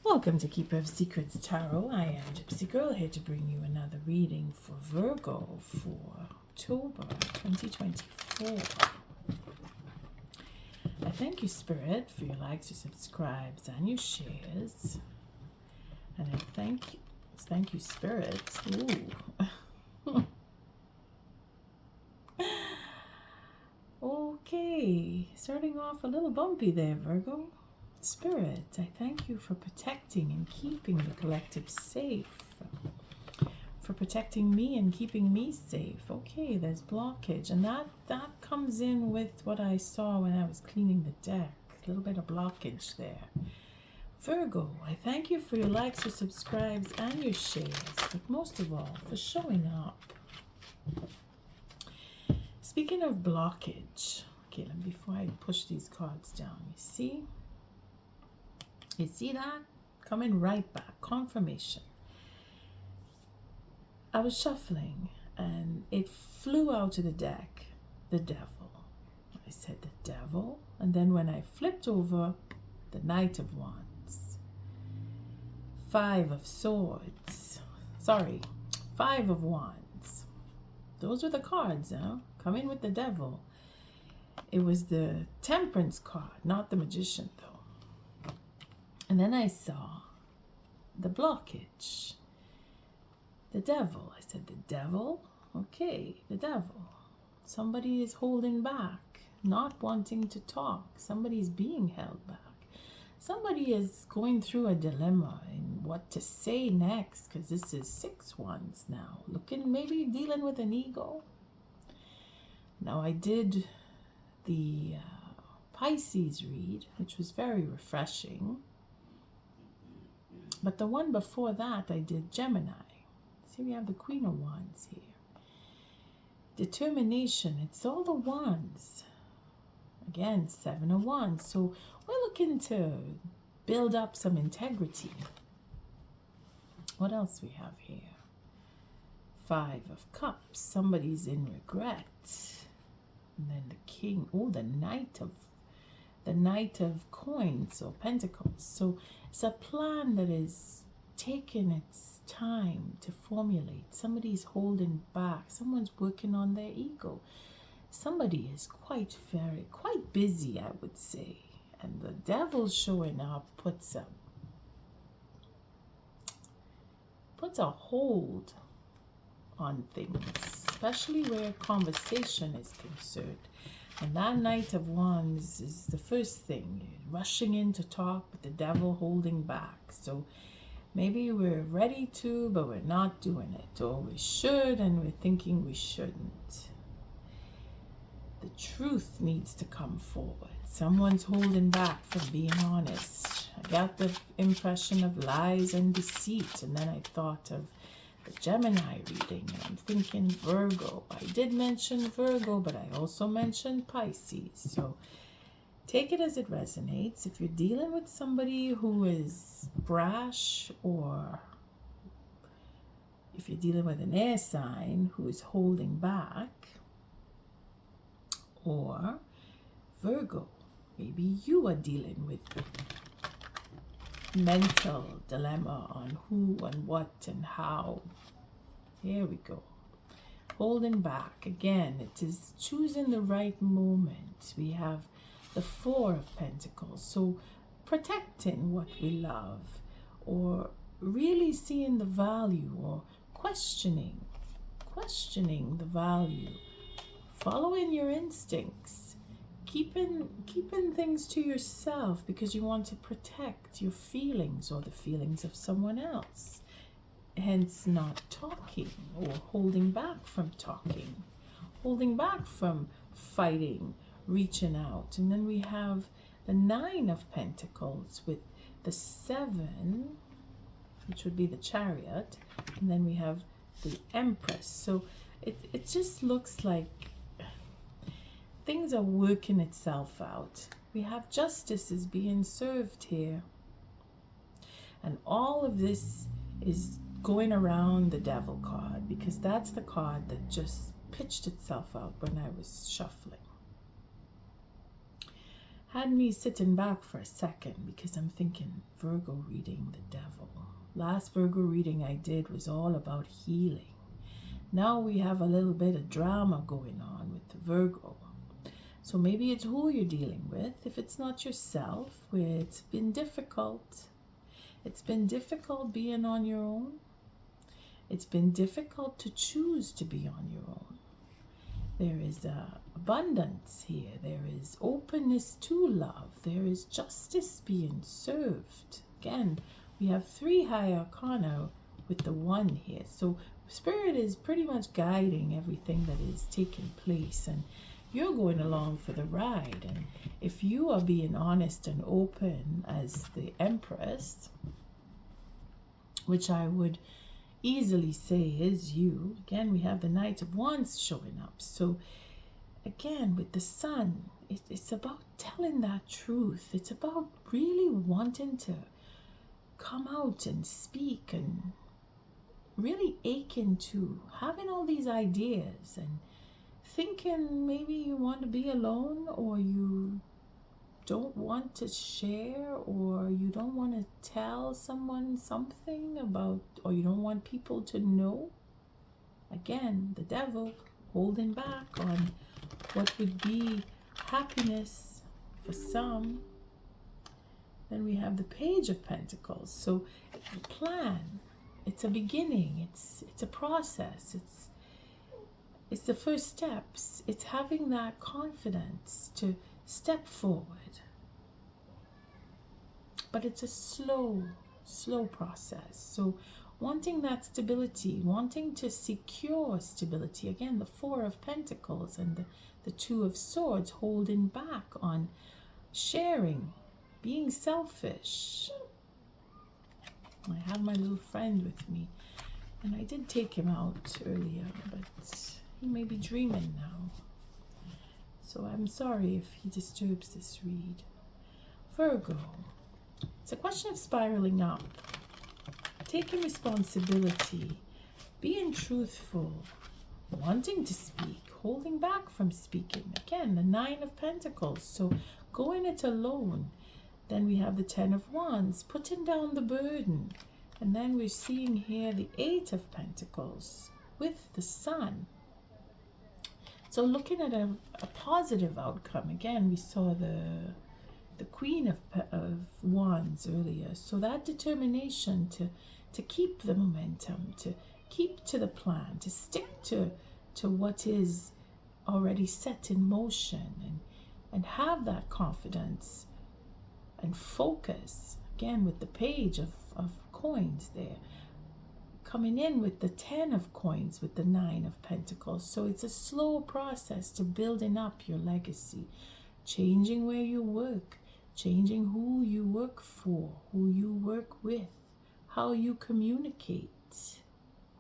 Welcome to Keeper of Secrets Tarot. I am Gypsy Girl here to bring you another reading for Virgo for October 2024. I thank you, Spirit, for your likes, your subscribes, and your shares. And I thank you, Spirit. Ooh. Okay, starting off a little bumpy there, Virgo. Spirit, I thank you for protecting and keeping the collective safe, for protecting me and keeping me safe. Okay, there's blockage, and that comes in with what I saw when I was cleaning the deck. A little bit of blockage there. Virgo, I thank you for your likes, your subscribes, and your shares, but most of all, for showing up. Speaking of blockage, okay, before I push these cards down, you see that? Coming right back. Confirmation. I was shuffling and it flew out of the deck. The devil. I said the devil. And then when I flipped over, the Knight of Wands. 5 of Swords. Sorry. 5 of Wands. Those were the cards, huh? Coming with the devil. It was the Temperance card, not the Magician, though. And then I saw the blockage. The devil. I said, the devil? Okay, the devil. Somebody is holding back, not wanting to talk. Somebody is being held back. Somebody is going through a dilemma in what to say next, because this is 6 wands now. Maybe dealing with an ego. Now, I did the Pisces read, which was very refreshing. But the one before that, I did Gemini. See, we have the Queen of Wands here. Determination, it's all the wands. Again, 7 of Wands. So we're looking to build up some integrity. What else we have here? 5 of Cups. Somebody's in regret. And then the King. Oh, the Knight of Coins or Pentacles. So it's a plan that is taking its time to formulate. Somebody's holding back. Someone's working on their ego. Somebody is quite busy, I would say. And the devil showing up puts a hold on things, especially where conversation is concerned. And that Knight of Wands is the first thing. You're rushing in to talk, but the devil holding back. So maybe we're ready to, but we're not doing it. Or we should, and we're thinking we shouldn't. The truth needs to come forward. Someone's holding back from being honest. I got the impression of lies and deceit. And then I thought of the Gemini reading, and I'm thinking Virgo. I did mention Virgo, but I also mentioned Pisces. So take it as it resonates. If you're dealing with somebody who is brash, or if you're dealing with an air sign who is holding back, or Virgo, maybe you are dealing with mental dilemma on who and what and how. Here we go. Holding back. Again, it is choosing the right moment. We have the 4 of Pentacles. So protecting what we love, or really seeing the value, or questioning the value, following your instincts. Keeping things to yourself because you want to protect your feelings or the feelings of someone else. Hence not talking, or holding back from talking, holding back from fighting, reaching out. And then we have the 9 of Pentacles with the 7, which would be the Chariot. And then we have the Empress. So it just looks like things are working itself out. We have justice is being served here. And all of this is going around the Devil card, because that's the card that just pitched itself out when I was shuffling. had me sitting back for a second because I'm thinking Virgo reading the devil. Last Virgo reading I did was all about healing. Now we have a little bit of drama going on with the Virgo. So maybe it's who you're dealing with. If it's not yourself, where it's been difficult. It's been difficult being on your own. It's been difficult to choose to be on your own. There is abundance here. There is openness to love. There is justice being served. Again, we have 3 high arcana with the 1 here. So Spirit is pretty much guiding everything that is taking place, and you're going along for the ride. And if you are being honest and open as the Empress, which I would easily say is you, again, we have the Knight of Wands showing up. So again, with the Sun, it's about telling that truth. It's about really wanting to come out and speak and really aching to having all these ideas and thinking maybe you want to be alone, or you don't want to share, or you don't want to tell someone something about, or you don't want people to know. Again, the devil holding back on what would be happiness for some. Then we have the Page of Pentacles. So a plan, it's a beginning, it's a process, it's the first steps. It's having that confidence to step forward. But it's a slow process. So wanting that stability, wanting to secure stability. Again, the 4 of Pentacles and the 2 of Swords holding back on sharing, being selfish. I have my little friend with me, and I did take him out earlier, but he may be dreaming now. So I'm sorry if he disturbs this read. Virgo, it's a question of spiraling up, taking responsibility, being truthful, wanting to speak, holding back from speaking. Again, the 9 of Pentacles, so going it alone. Then we have the 10 of Wands, putting down the burden. And then we're seeing here the 8 of Pentacles with the Sun. So looking at a positive outcome. Again, we saw the Queen of Wands earlier. So that determination to keep the momentum, to keep to the plan, to stick to what is already set in motion, and have that confidence and focus. Again, with the Page of Coins there, coming in with the 10 of Coins with the 9 of Pentacles. So it's a slow process to building up your legacy, changing where you work, changing who you work for, who you work with, how you communicate,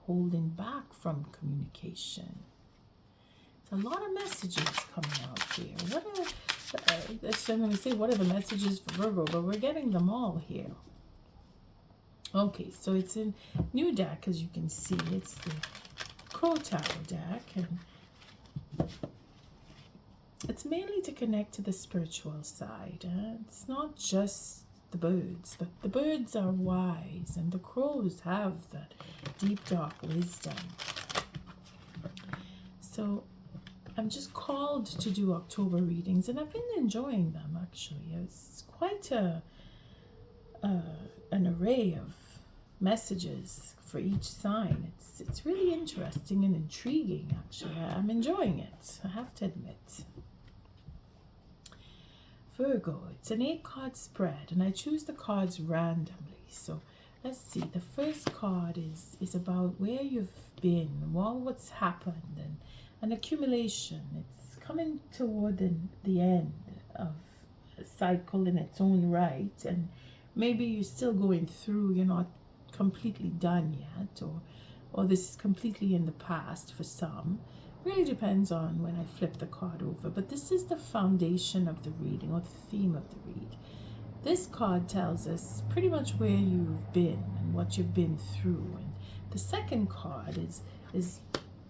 holding back from communication. There's a lot of messages coming out here. I'm going to say, what are the messages for Virgo? But we're getting them all here. Okay, so it's a new deck, as you can see. It's the Crow Tower deck, and it's mainly to connect to the spiritual side. It's not just the birds, but the birds are wise, and the crows have that deep, dark wisdom. So I'm just called to do October readings, and I've been enjoying them, actually. It's quite an array of messages for each sign. It's really interesting and intriguing, actually. I'm enjoying it, I have to admit. Virgo, it's an 8-card spread, and I choose the cards randomly. So let's see, the first card is about where you've been, what's happened, and an accumulation. It's coming toward the end of a cycle in its own right, and maybe you're still going through, you're not completely done yet, or this is completely in the past for some. Really depends on when I flip the card over, but this is the foundation of the reading, or the theme of the read. This card tells us pretty much where you've been and what you've been through, and the second card is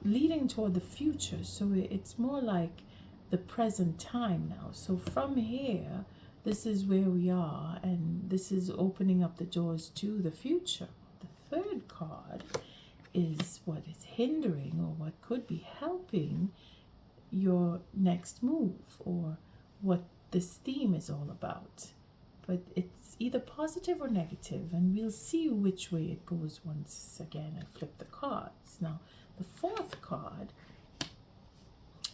leading toward the future. So it's more like the present time now. So from here, this is where we are, and this is opening up the doors to the future. The third card is what is hindering or what could be helping your next move, or what this theme is all about. But it's either positive or negative, and we'll see which way it goes once again I flip the cards. Now, the fourth card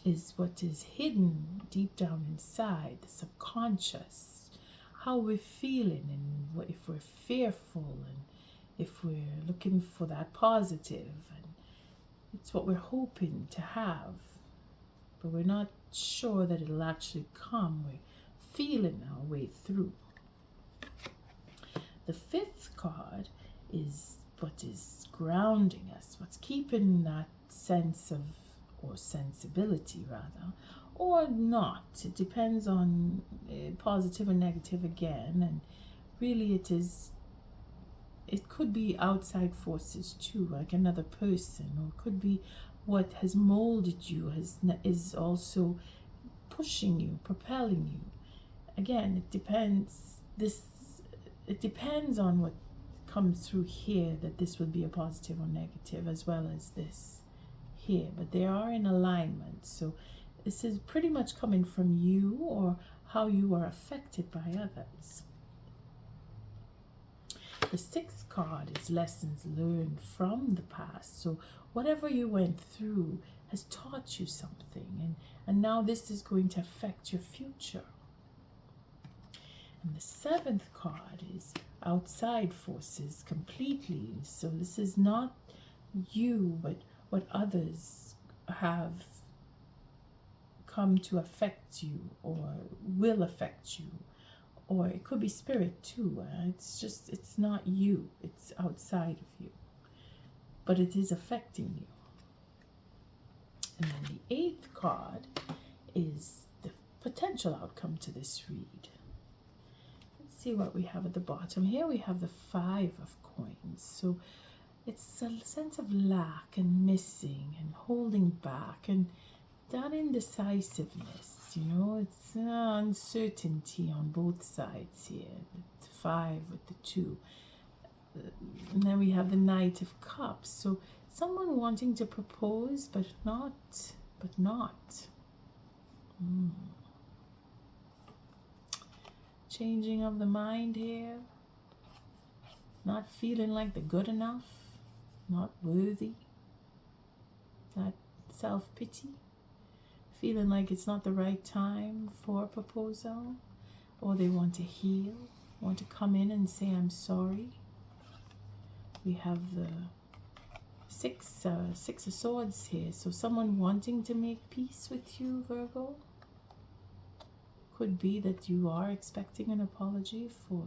is what is hidden deep down inside, the subconscious, how we're feeling, and if we're fearful, and if we're looking for that positive, and it's what we're hoping to have, but we're not sure that it'll actually come. We're feeling our way through. The fifth card is what is grounding us, what's keeping that sense of, or sensibility rather, or not. It depends on positive or negative again, and really it could be outside forces too, like another person, or it could be what has molded you, is also pushing you, propelling you. Again, it depends. It depends on what comes through here, that this will be a positive or negative, as well as this here, but they are in alignment. So this is pretty much coming from you, or how you are affected by others. The sixth card is lessons learned from the past. So whatever you went through has taught you something, and now this is going to affect your future. And the seventh card is outside forces completely. So this is not you, but what others have come to affect you, or will affect you, or it could be spirit too. It's not you, it's outside of you, but it is affecting you. And then the eighth card is the potential outcome to this read. Let's see what we have at the bottom. Here we have the 5 of coins. So it's a sense of lack and missing and holding back, and that indecisiveness, it's uncertainty on both sides here. The 5 with the 2. And then we have the Knight of Cups. So someone wanting to propose, but not. Changing of the mind here. Not feeling like they're good enough. Not worthy. That self-pity. Feeling like it's not the right time for a proposal. Or they want to heal. Want to come in and say, I'm sorry. We have the six of swords here. So someone wanting to make peace with you, Virgo. Could be that you are expecting an apology for,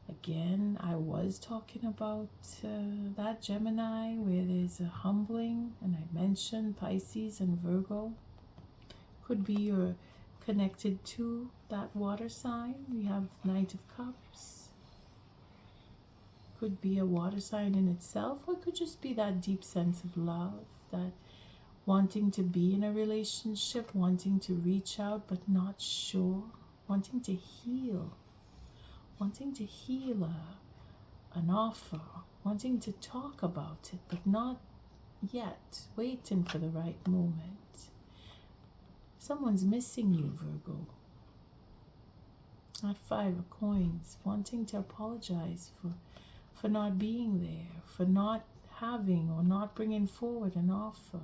again, I was talking about that Gemini, where there's a humbling, and I mentioned Pisces and Virgo. Could be you're connected to that water sign. We have Knight of Cups. Could be a water sign in itself, or it could just be that deep sense of love, that wanting to be in a relationship, wanting to reach out but not sure, wanting to heal an offer, wanting to talk about it but not yet, waiting for the right moment. Someone's missing you, Virgo. That 5 of coins, wanting to apologize for not being there, for not having or not bringing forward an offer.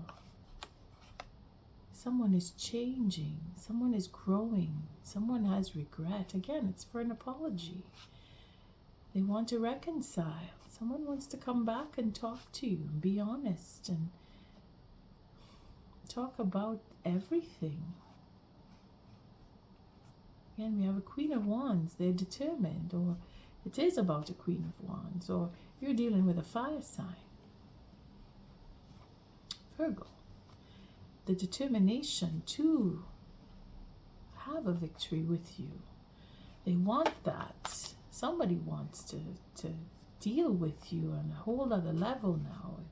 Someone is changing, someone is growing, someone has regret. Again, it's for an apology. They want to reconcile. Someone wants to come back and talk to you, be honest, and talk about everything. Again, we have a Queen of Wands. They're determined, or it is about a Queen of Wands, or you're dealing with a fire sign. Virgo. The determination to have a victory with you. They want that. Somebody wants to deal with you on a whole other level now. It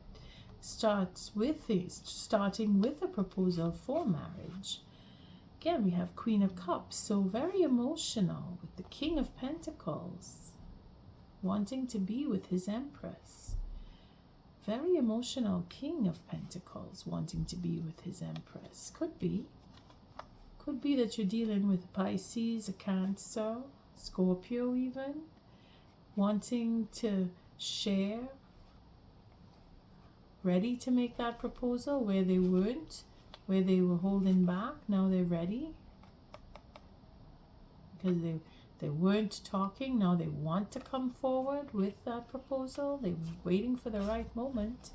starting with a proposal for marriage. Again, we have Queen of Cups, so very emotional with the King of Pentacles, wanting to be with his Empress. Very emotional King of Pentacles, wanting to be with his Empress. Could be that you're dealing with Pisces, a Cancer, Scorpio even, wanting to share, ready to make that proposal where they weren't, where they were holding back. Now they're ready because they weren't talking. Now they want to come forward with that proposal. They were waiting for the right moment.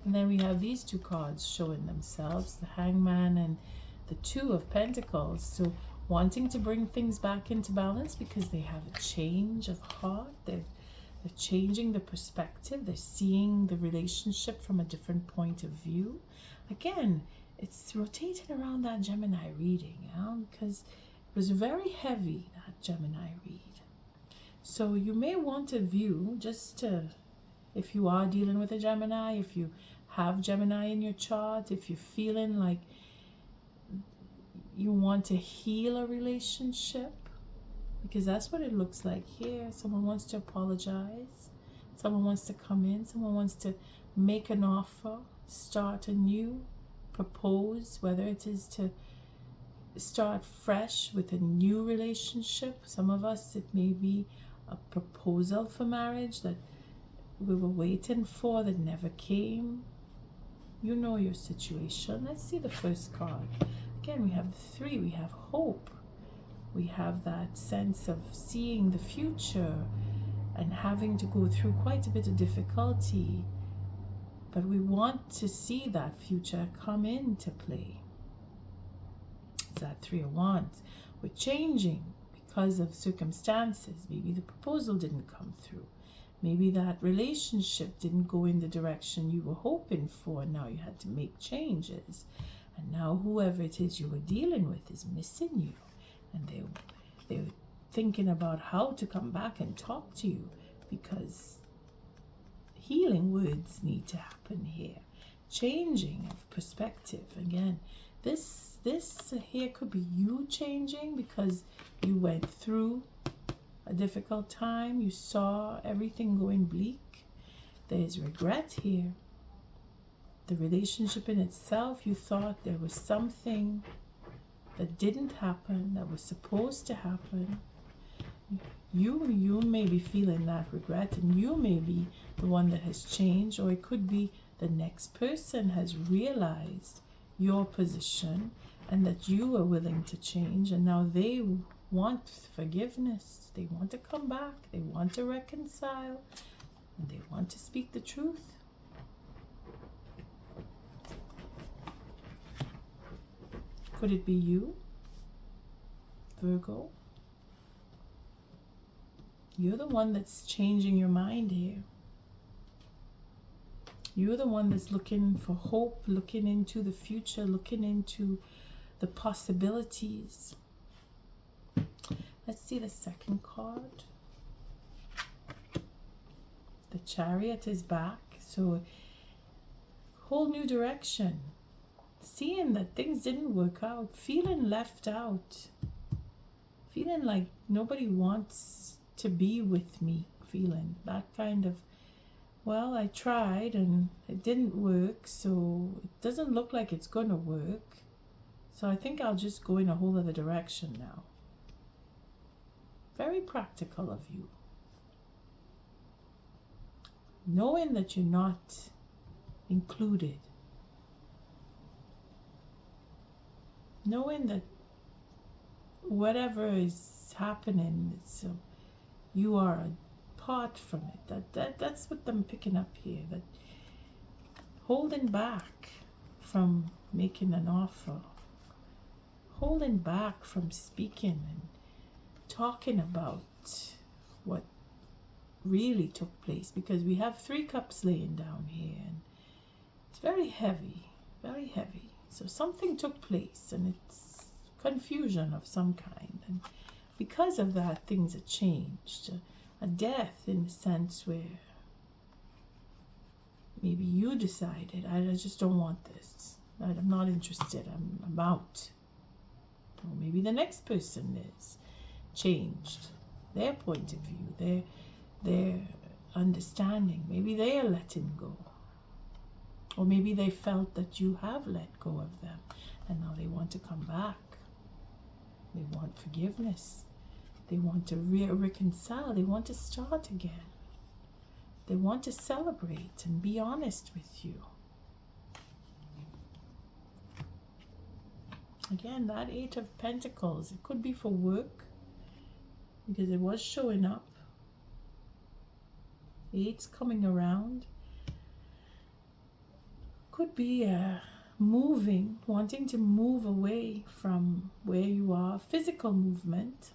And then we have these two cards showing themselves, the Hangman and the Two of Pentacles. So wanting to bring things back into balance because they have a change of heart. They're changing the perspective. They're seeing the relationship from a different point of view. Again, it's rotating around that Gemini reading, because it was very heavy, that Gemini read. So you may want to view, just to, if you are dealing with a Gemini, if you have Gemini in your chart, if you're feeling like you want to heal a relationship, because that's what it looks like here. Someone wants to apologize. Someone wants to come in. Someone wants to make an offer, start anew, propose, whether it is to start fresh with a new relationship. Some of us, it may be a proposal for marriage that we were waiting for that never came. You know your situation. Let's see the first card. Again, we have the Three. We have hope. We have that sense of seeing the future and having to go through quite a bit of difficulty. But we want to see that future come into play. It's that Three of Wands. We're changing because of circumstances. Maybe the proposal didn't come through. Maybe that relationship didn't go in the direction you were hoping for. Now you had to make changes. And now whoever it is you were dealing with is missing you. And they're thinking about how to come back and talk to you, because healing words need to happen here. Changing of perspective. Again, this here could be you changing because you went through a difficult time. You saw everything going bleak. There's regret here. The relationship in itself, you thought there was something that didn't happen, that was supposed to happen. You may be feeling that regret, and you may be the one that has changed, or it could be the next person has realized your position and that you are willing to change, and now they want forgiveness. They want to come back. They want to reconcile, and they want to speak the truth. Could it be you, Virgo? You're the one that's changing your mind here. You're the one that's looking for hope, looking into the future, looking into the possibilities. Let's see the second card. The Chariot is back, so whole new direction. Seeing that things didn't work out, feeling left out, feeling like nobody wants to be with me, feeling that kind of, well, I tried and it didn't work, so it doesn't look like it's gonna work, so I think I'll just go in a whole other direction now. Very practical of you. Knowing that you're not included. Knowing that whatever is happening, it's, you are apart from it. That's what I'm picking up here. That holding back from making an offer, holding back from speaking and talking about what really took place, because we have 3 cups laying down here and it's very heavy, very heavy. So something took place and it's confusion of some kind, and because of that things have changed. A death in the sense where maybe you decided, I just don't want this, I'm not interested, I'm out. Or maybe the next person is changed. Their point of view, their understanding. Maybe they are letting go. Or maybe they felt that you have let go of them and now they want to come back. They want forgiveness. They want to reconcile. They want to start again. They want to celebrate and be honest with you. Again, that Eight of Pentacles, it could be for work because it was showing up. The Eight's coming around. Could be moving, wanting to move away from where you are. Physical movement.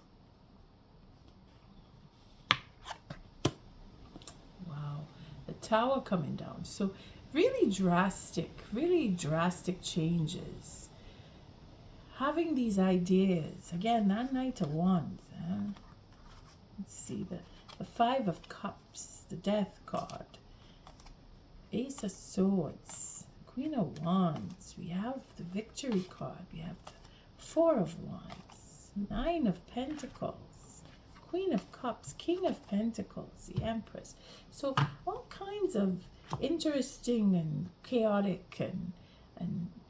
Wow. The Tower coming down. So really drastic changes. Having these ideas. Again, that Knight of Wands. Let's see, the Five of Cups, the Death card. Ace of Swords, Queen of Wands. We have the Victory card. We have the Four of Wands, Nine of Pentacles, Queen of Cups, King of Pentacles, the Empress. So all kinds of interesting and chaotic and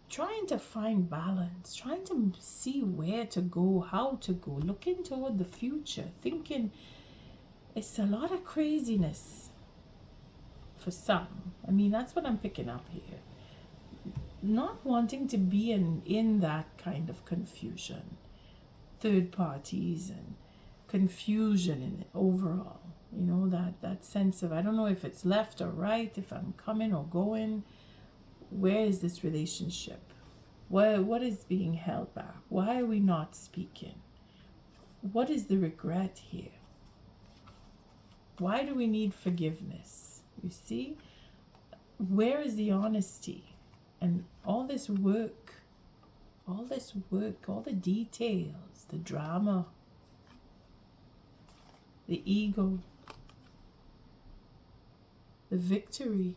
trying to find balance, trying to see where to go, how to go, looking toward the future, thinking it's a lot of craziness for some. I mean, that's what I'm picking up here. Not wanting to be in that kind of confusion, third parties and confusion in overall. You know, that sense of, I don't know if it's left or right, if I'm coming or going. Where is this relationship? What is being held back? Why are we not speaking? What is the regret here? Why do we need forgiveness? You see? Where is the honesty? And all this work, all the details, the drama, the ego, the victory.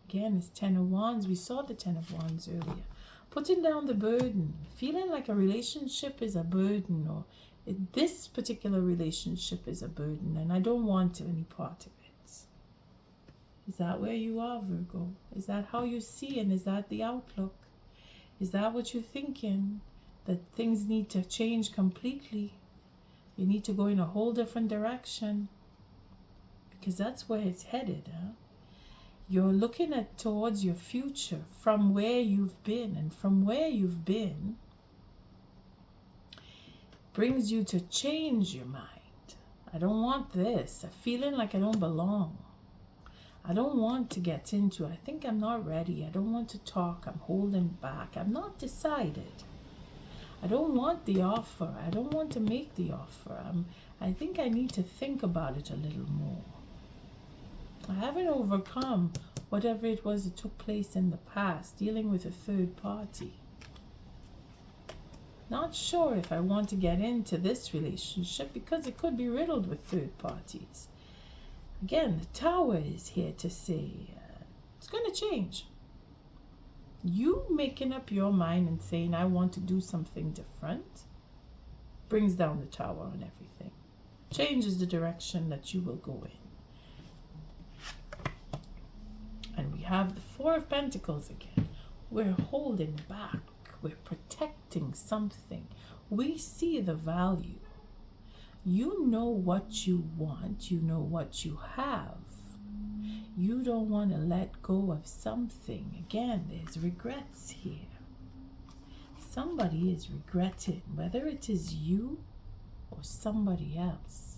Again, it's Ten of Wands. We saw the Ten of Wands earlier. Putting down the burden. Feeling like a relationship is a burden, or this particular relationship is a burden, and I don't want any part of it. Is that where you are, Virgo? Is that how you see, and is that the outlook? Is that what you're thinking? That things need to change completely? You need to go in a whole different direction? Because that's where it's headed, huh? You're looking towards your future from where you've been, and from where you've been brings you to change your mind. I don't want this. I'm feeling like I don't belong. I don't want to get into it. I think I'm not ready. I don't want to talk. I'm holding back. I'm not decided. I don't want the offer. I don't want to make the offer. I think I need to think about it a little more. I haven't overcome whatever it was that took place in the past, dealing with a third party. Not sure if I want to get into this relationship because it could be riddled with third parties. Again, the Tower is here to say it's going to change. You making up your mind and saying, I want to do something different, brings down the Tower and everything. Changes the direction that you will go in. And we have the Four of Pentacles again. We're holding back. We're protecting something. We see the value. You know what you want. You know what you have. You don't want to let go of something. Again, there's regrets here. Somebody is regretting, whether it is you or somebody else.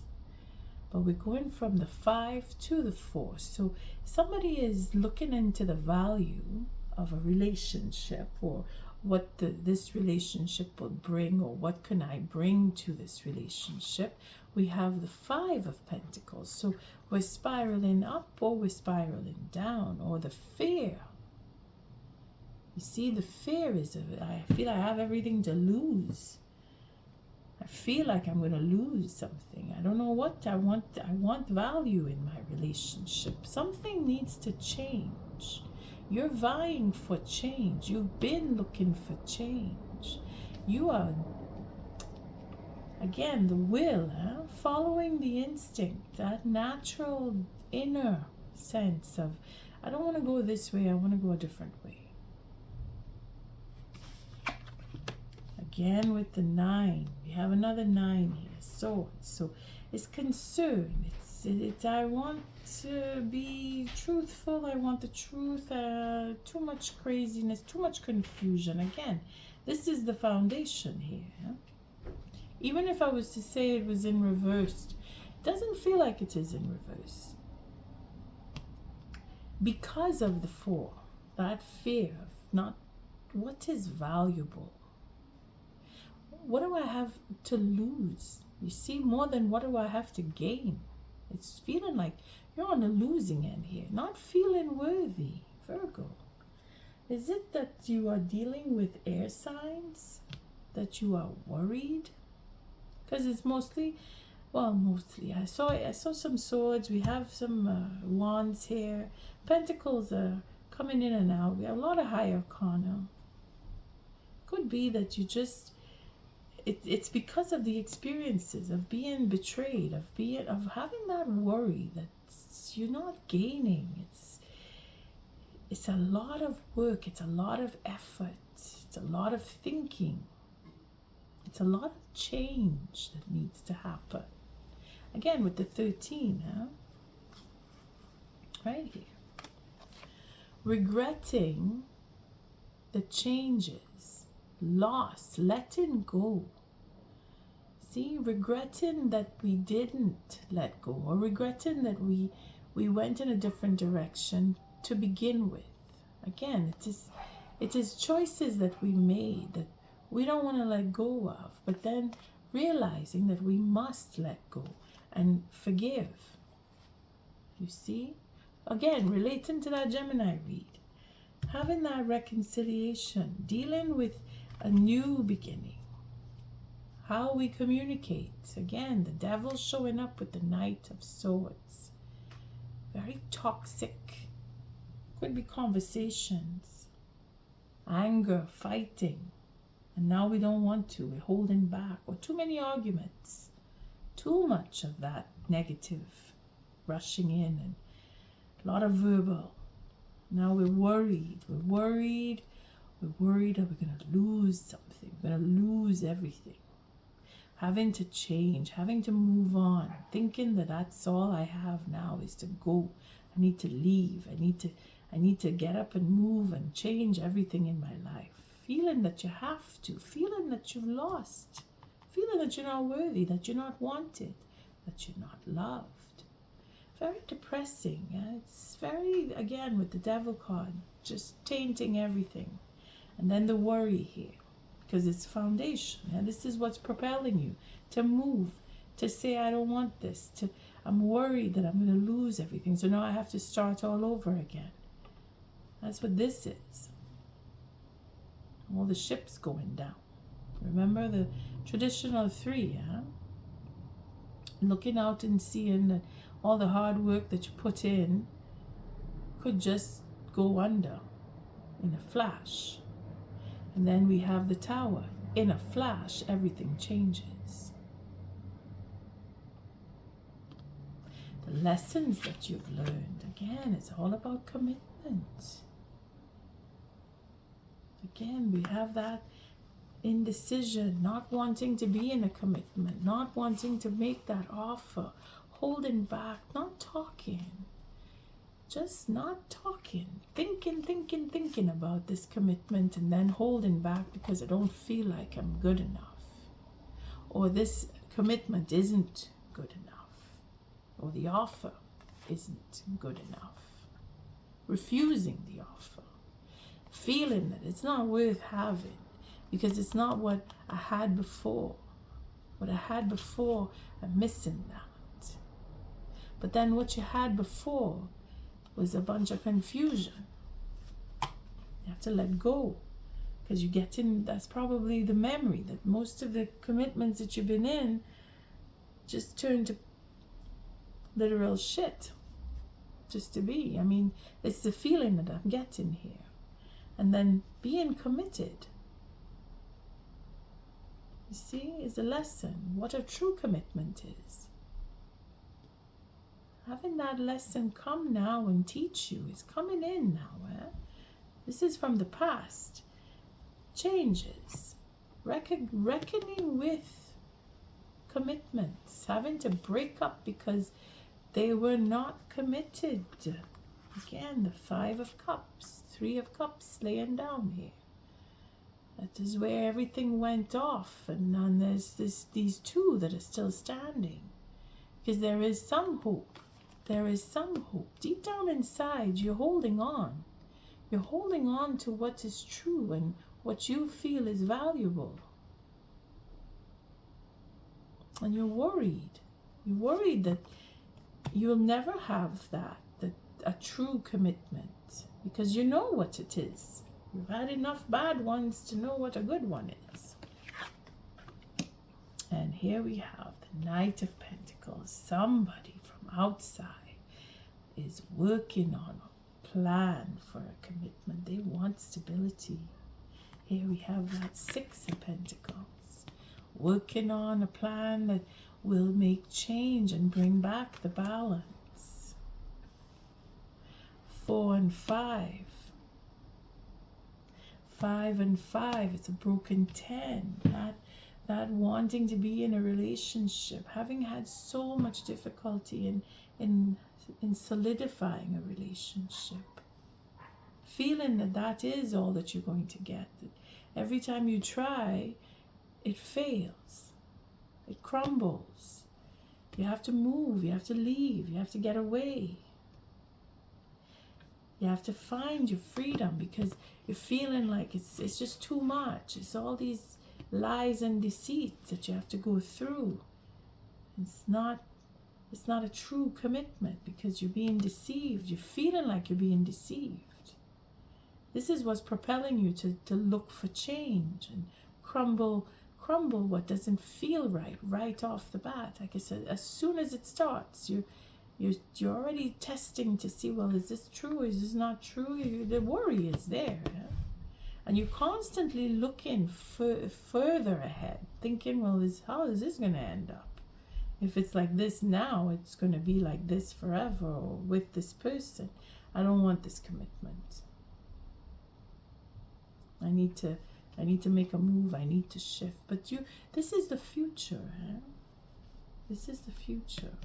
But we're going from the 5 to the 4. So somebody is looking into the value of a relationship, or what this relationship will bring, or what can I bring to this relationship. We have the 5 of Pentacles. So we're spiraling up, or we're spiraling down, or the fear. You see, the fear is, I feel I have everything to lose. I feel like I'm going to lose something. I don't know what I want. I want value in my relationship. Something needs to change. You're vying for change. You've been looking for change. You are, again, the will, following the instinct, that natural inner sense of, I don't want to go this way, I want to go a different way. Again with the 9, we have another 9 here, swords. So it's concern. It's I want to be truthful. I want the truth. Too much craziness, too much confusion. Again, this is the foundation here. Even if I was to say it was in reverse, it doesn't feel like it is in reverse. Because of the 4, that fear of not what is valuable. What do I have to lose? You see, more than what do I have to gain? It's feeling like you're on the losing end here, not feeling worthy, Virgo. Is it that you are dealing with air signs, that you are worried? Because it's mostly, I saw some swords. We have some wands here. Pentacles are coming in and out. We have a lot of high arcana. Could be that you just, it's because of the experiences of being betrayed, of having that worry that you're not gaining. It's a lot of work. It's a lot of effort. It's a lot of thinking. It's a lot of change that needs to happen. Again, with the 13, right here. Regretting the changes, loss, letting go. See, regretting that we didn't let go, or regretting that we went in a different direction to begin with. Again, it is choices that we made that we don't want to let go of, but then realizing that we must let go and forgive. You see? Again, relating to that Gemini read. Having that reconciliation, dealing with a new beginning. How we communicate. Again, the devil showing up with the Knight of Swords. Very toxic. Could be conversations. Anger, fighting. And now we don't want to. We're holding back. Or too many arguments. Too much of that negative rushing in. And a lot of verbal. Now we're worried. We're worried that we're going to lose something. We're going to lose everything. Having to change. Having to move on. Thinking that that's all I have now is to go. I need to leave. I need to get up and move and change everything in my life. Feeling that you have to. Feeling that you've lost. Feeling that you're not worthy. That you're not wanted. That you're not loved. Very depressing. It's very, again, with the devil card, just tainting everything. And then the worry here, because it's foundation. This is what's propelling you to move, to say, I don't want this. I'm worried that I'm going to lose everything. So now I have to start all over again. That's what this is. All the ships going down. Remember the traditional 3, Looking out and seeing that all the hard work that you put in could just go under in a flash. And then we have the Tower. In a flash, everything changes. The lessons that you've learned, again, it's all about commitment. Again, we have that indecision, not wanting to be in a commitment, not wanting to make that offer, holding back, not talking, just not talking, thinking about this commitment and then holding back because I don't feel like I'm good enough, or this commitment isn't good enough, or the offer isn't good enough, refusing the offer, feeling that it's not worth having because it's not what I had before. What I had before, I'm missing that. But then what you had before was a bunch of confusion. You have to let go because you get in, that's probably the memory that most of the commitments that you've been in just turn to literal shit. just to be. I mean, it's the feeling that I'm getting here. And then being committed, you see, is a lesson. What a true commitment is. Having that lesson come now and teach you is coming in now. This is from the past. Changes. Reckoning with commitments. Having to break up because they were not committed. Again, the 5 of Cups. 3 of Cups laying down here. That is where everything went off. And then there's these 2 that are still standing. Because there is some hope. There is some hope. Deep down inside, you're holding on. You're holding on to what is true and what you feel is valuable. And you're worried. You're worried that you'll never have a true commitment. Because you know what it is. You've had enough bad ones to know what a good one is. And here we have the Knight of Pentacles. Somebody from outside is working on a plan for a commitment. They want stability. Here we have that 6 of Pentacles. Working on a plan that will make change and bring back the balance. 4 and 5. 5 and 5, it's a broken 10. That wanting to be in a relationship, having had so much difficulty in solidifying a relationship, feeling that is all that you're going to get. That every time you try, it fails, it crumbles. You have to move, you have to leave, you have to get away. You have to find your freedom because you're feeling like it's just too much. It's all these lies and deceits that you have to go through. It's not a true commitment because you're being deceived. You're feeling like you're being deceived. This is what's propelling you to look for change and crumble what doesn't feel right off the bat. Like I said, as soon as it starts, you're already testing to see, well, is this true? Is this not true? The worry is there. And you're constantly looking further ahead, thinking, well, how is this going to end up? If it's like this now, it's going to be like this forever, or with this person. I don't want this commitment. I need to make a move. I need to shift. But this is the future. This is the future.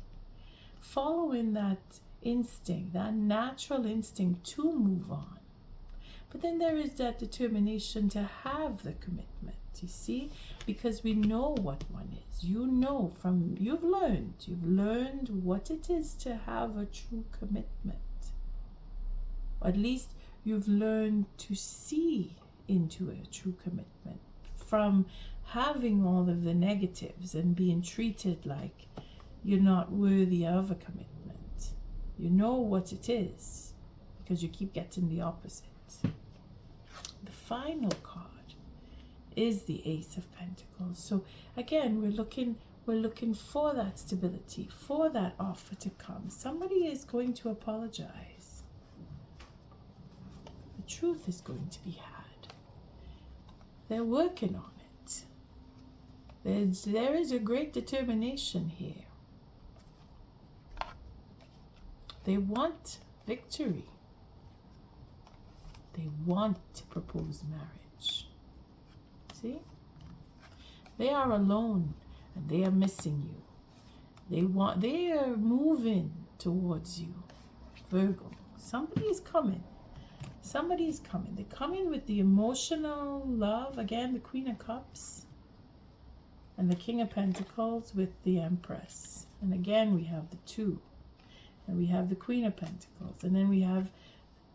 Following that instinct, that natural instinct to move on. But then there is that determination to have the commitment, you see, because we know what one is. You know you've learned what it is to have a true commitment. Or at least you've learned to see into a true commitment from having all of the negatives and being treated like you're not worthy of a commitment. You know what it is because you keep getting the opposite. The final card is the Ace of Pentacles. So again, we're looking for that stability, for that offer to come. Somebody is going to apologize. The truth is going to be had. They're working on it. There is a great determination here. They want victory. They want to propose marriage. See? They are alone and they are missing you. They are moving towards you. Virgo. Somebody is coming. Somebody is coming. They're coming with the emotional love. Again, the Queen of Cups. And the King of Pentacles with the Empress. And again, we have the 2. And we have the Queen of Pentacles. And then we have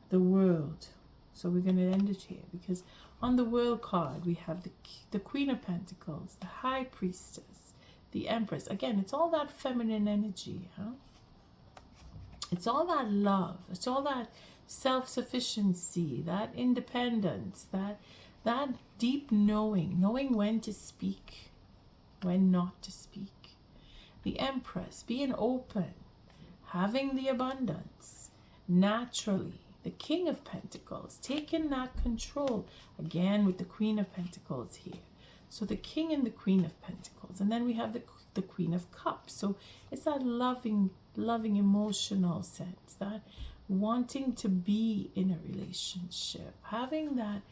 the World. So we're going to end it here. Because on the World card, we have the Queen of Pentacles, the High Priestess, the Empress. Again, it's all that feminine energy. It's all that love. It's all that self-sufficiency, that independence, that deep knowing when to speak, when not to speak. The Empress, being open, having the abundance, naturally. The King of Pentacles, taking that control. Again, with the Queen of Pentacles here. So the King and the Queen of Pentacles. And then we have the Queen of Cups. So it's that loving, emotional sense. That wanting to be in a relationship. Having that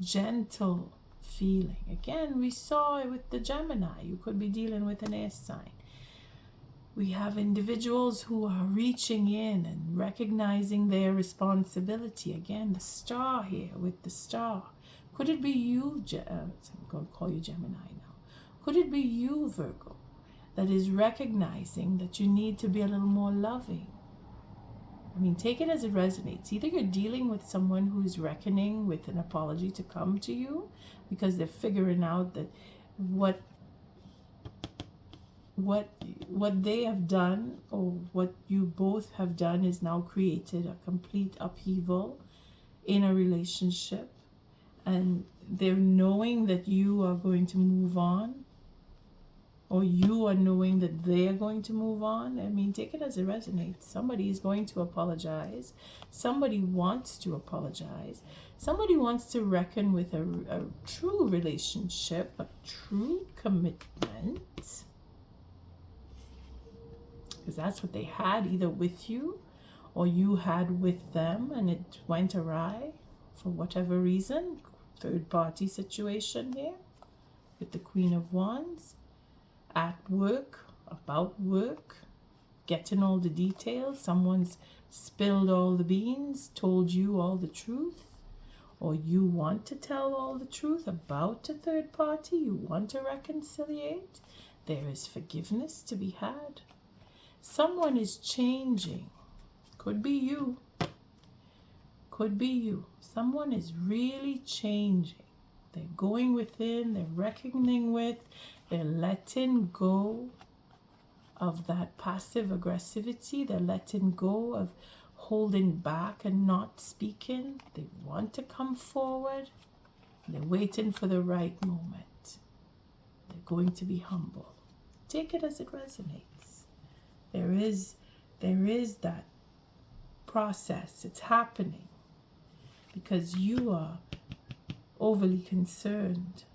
gentle feeling. Again, we saw it with the Gemini. You could be dealing with an air sign. We have individuals who are reaching in and recognizing their responsibility. Again, the star here with the star. Could it be you, I'm going to call you Gemini now. Could it be you, Virgo, that is recognizing that you need to be a little more loving? I mean, take it as it resonates. Either you're dealing with someone who's reckoning with an apology to come to you because they're figuring out that what they have done, or what you both have done, is now created a complete upheaval in a relationship, and they're knowing that you are going to move on, or you are knowing that they are going to move on. I mean, take it as it resonates. Somebody is going to apologize. Somebody wants to apologize. Somebody wants to reckon with a true relationship, a true commitment. Because that's what they had, either with you or you had with them, and it went awry for whatever reason. Third party situation here with the Queen of Wands. At work, about work, getting all the details. Someone's spilled all the beans, told you all the truth, or you want to tell all the truth about a third party. You want to reconciliate. There is forgiveness to be had. Someone is changing. Could be you. Could be you. Someone is really changing. They're going within, they're reckoning with, they're letting go of that passive aggressivity. They're letting go of holding back and not speaking. They want to come forward. They're waiting for the right moment. They're going to be humble. Take it as it resonates. There is that process. It's happening because you are overly concerned.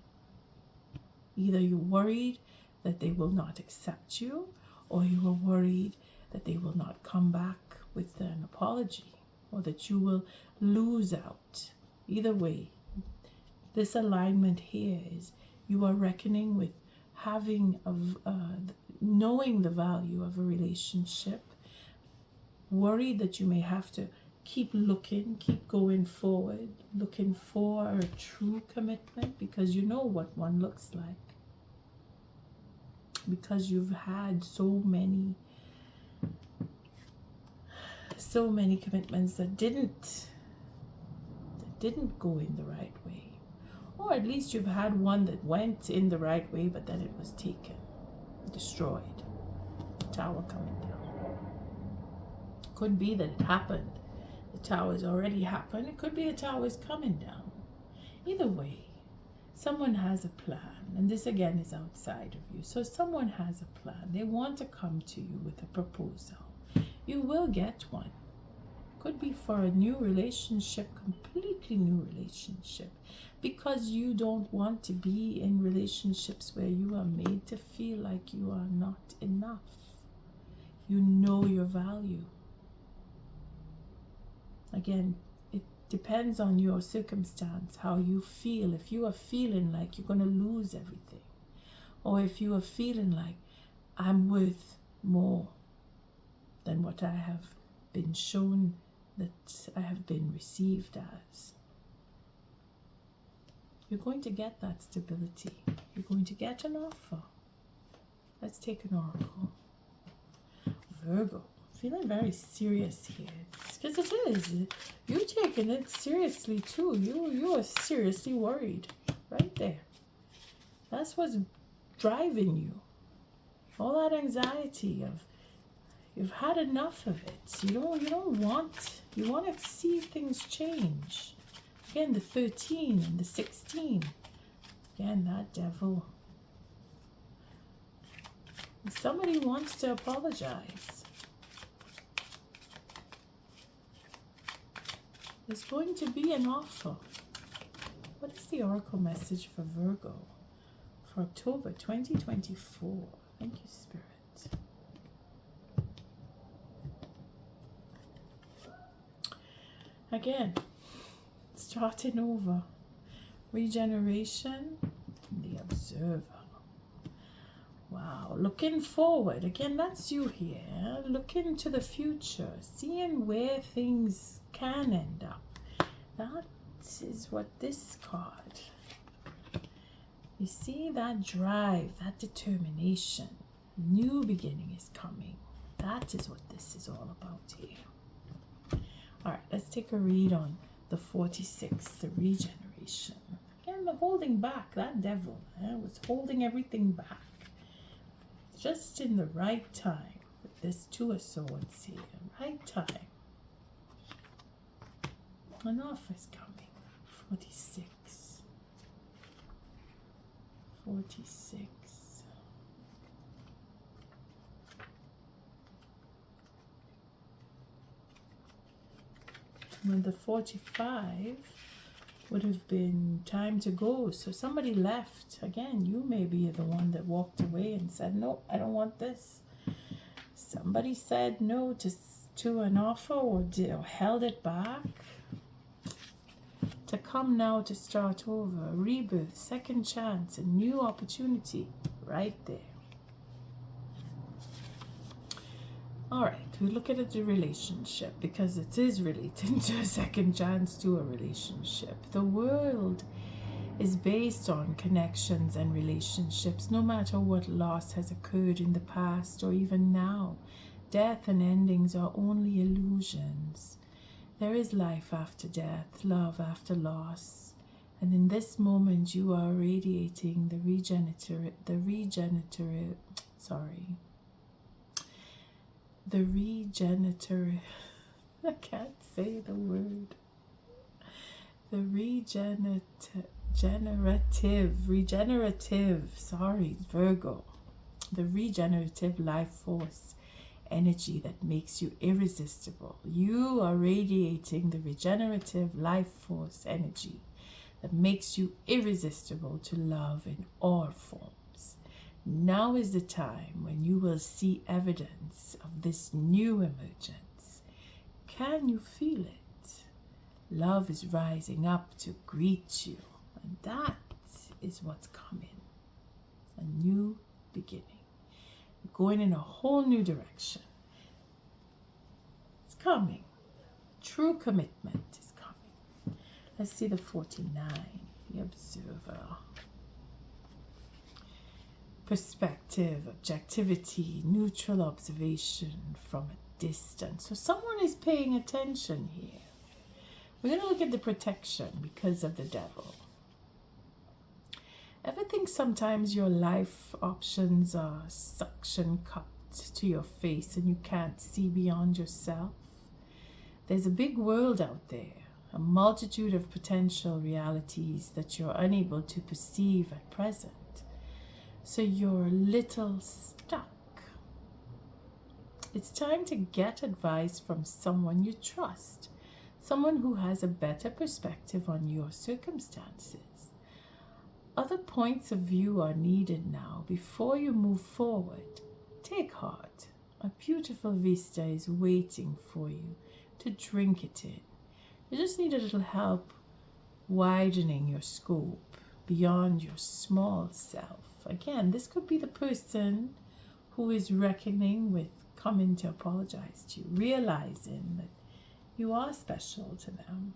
Either you're worried that they will not accept you, or you are worried that they will not come back with an apology, or that you will lose out. Either way, this alignment here is you are reckoning with having knowing the value of a relationship, worried that you may have to keep looking, keep going forward, looking for a true commitment, because you know what one looks like. Because you've had so many commitments that didn't go in the right way. Or at least you've had one that went in the right way, but then it was taken, destroyed. The tower coming down. Could be that it happened. The tower's already happened. It could be the tower's coming down. Either way, someone has a plan, and this again is outside of you. So someone has a plan. They want to come to you with a proposal. You will get one. Could be for a new relationship, completely new relationship, because you don't want to be in relationships where you are made to feel like you are not enough. You know your value. Again, it depends on your circumstance, how you feel. If you are feeling like you're going to lose everything, or if you are feeling like I'm worth more than what I have been shown that I have been received as, you're going to get that stability. You're going to get an offer. Let's take an oracle. Virgo. Feeling very serious here, because it is. You're taking it seriously too. You are seriously worried, right there. That's what's driving you. All that anxiety of you've had enough of it. You want to see things change. Again, the 13 and the 16. Again, that devil. Somebody wants to apologize. There's going to be an offer. What is the oracle message for Virgo for October 2024? Thank you, Spirit. Again, starting over. Regeneration, the Observer. Wow, looking forward. Again, that's you here. Looking to the future, seeing where things can end up. That is what this card. You see that drive, that determination. New beginning is coming. That is what this is all about here. All right, let's take a read on the 46, the regeneration. Again, the holding back, that devil was holding everything back. Just in the right time with this Two of Swords here. Right time. An offer is coming. 46. 46. When the 45 would have been time to go. So somebody left. Again, you may be the one that walked away and said, no, I don't want this. Somebody said no to an offer or held it back. To come now to start over, a rebirth, second chance, a new opportunity right there. All right, we look at the relationship because it is related to a second chance to a relationship. The world is based on connections and relationships, no matter what loss has occurred in the past or even now. Death and endings are only illusions. There is life after death, love after loss. And in this moment, you are radiating the regenerative, I can't say the word. The regenerative, Virgo. The regenerative life force energy that makes you irresistible. You are radiating the regenerative life force energy that makes you irresistible to love in all forms. Now is the time when you will see evidence of this new emergence. Can you feel it? Love is rising up to greet you, and that is what's coming. A new beginning. Going in a whole new direction. It's coming. True commitment is coming. Let's see the 49, the Observer. Perspective, objectivity, neutral observation from a distance. So someone is paying attention here. We're going to look at the protection because of the devil. Ever think sometimes your life options are suction cupped to your face and you can't see beyond yourself? There's a big world out there, a multitude of potential realities that you're unable to perceive at present. So you're a little stuck. It's time to get advice from someone you trust, someone who has a better perspective on your circumstances. Other points of view are needed now before you move forward. Take heart. A beautiful vista is waiting for you to drink it in. You just need a little help widening your scope beyond your small self. Again, this could be the person who is reckoning with coming to apologize to you, realizing that you are special to them.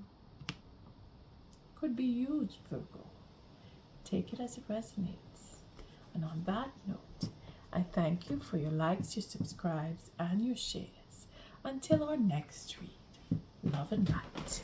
Could be you, Virgo. Take it as it resonates. And on that note, I thank you for your likes, your subscribes, and your shares. Until our next read, love and light.